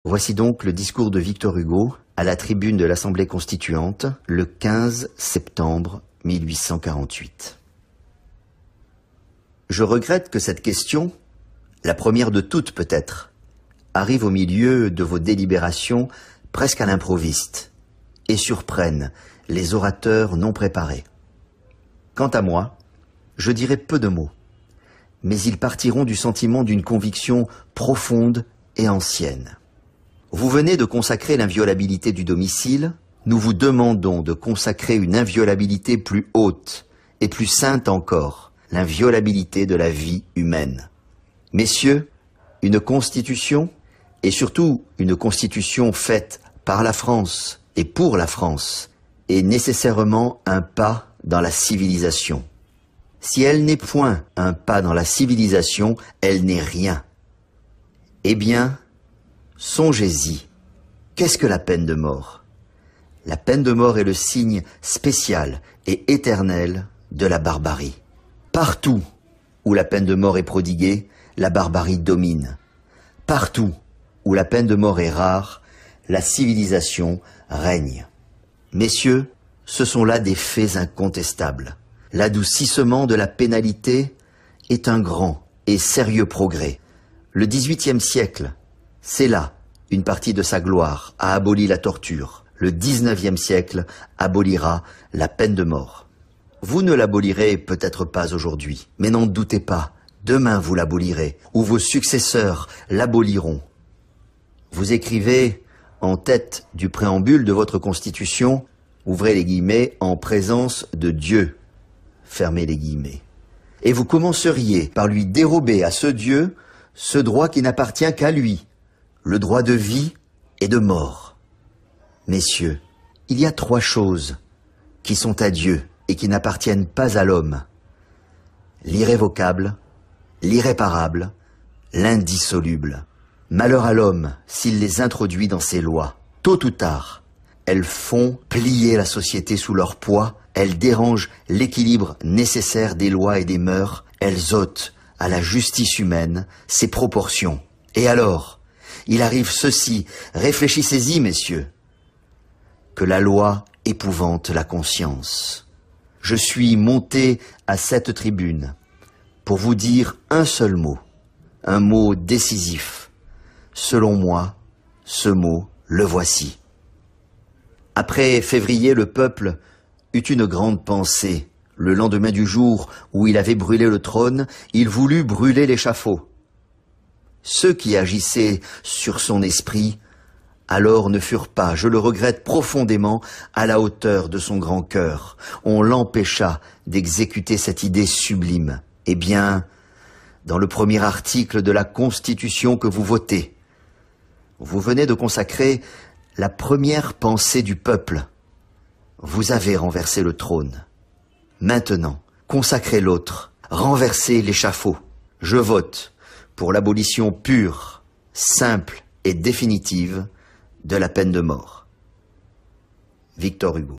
Voici donc le discours de Victor Hugo à la tribune de l'Assemblée constituante le 15 septembre 1848. Je regrette que cette question, la première de toutes peut-être, arrive au milieu de vos délibérations presque à l'improviste et surprenne les orateurs non préparés. Quant à moi, je dirai peu de mots, mais ils partiront du sentiment d'une conviction profonde et ancienne. Vous venez de consacrer l'inviolabilité du domicile, nous vous demandons de consacrer une inviolabilité plus haute et plus sainte encore, l'inviolabilité de la vie humaine. Messieurs, une constitution, et surtout une constitution faite par la France et pour la France, est nécessairement un pas dans la civilisation. Si elle n'est point un pas dans la civilisation, elle n'est rien. Eh bien, songez-y. Qu'est-ce que la peine de mort? La peine de mort est le signe spécial et éternel de la barbarie. Partout où la peine de mort est prodiguée, la barbarie domine. Partout où la peine de mort est rare, la civilisation règne. Messieurs, ce sont là des faits incontestables. L'adoucissement de la pénalité est un grand et sérieux progrès. Le XVIIIe siècle, c'est là une partie de sa gloire, a aboli la torture. Le XIXe siècle abolira la peine de mort. Vous ne l'abolirez peut-être pas aujourd'hui, mais n'en doutez pas, demain vous l'abolirez, ou vos successeurs l'aboliront. Vous écrivez en tête du préambule de votre Constitution, ouvrez les guillemets, en présence de Dieu, fermez les guillemets. Et vous commenceriez par lui dérober à ce Dieu ce droit qui n'appartient qu'à lui, le droit de vie et de mort. Messieurs, il y a 3 choses qui sont à Dieu et qui n'appartiennent pas à l'homme. L'irrévocable, l'irréparable, l'indissoluble. Malheur à l'homme s'il les introduit dans ses lois. Tôt ou tard, elles font plier la société sous leur poids, elles dérangent l'équilibre nécessaire des lois et des mœurs, elles ôtent à la justice humaine ses proportions. Et alors, il arrive ceci, réfléchissez-y, messieurs, que la loi épouvante la conscience. Je suis monté à cette tribune pour vous dire un seul mot, un mot décisif. Selon moi, ce mot, le voici. Après février, le peuple eut une grande pensée. Le lendemain du jour où il avait brûlé le trône, il voulut brûler l'échafaud. Ceux qui agissaient sur son esprit, alors ne furent pas, je le regrette profondément, à la hauteur de son grand cœur. On l'empêcha d'exécuter cette idée sublime. Eh bien, dans le premier article de la Constitution que vous votez, vous venez de consacrer la première pensée du peuple. Vous avez renversé le trône. Maintenant, consacrez l'autre, renversez l'échafaud. Je vote pour l'abolition pure, simple et définitive de la peine de mort. Victor Hugo.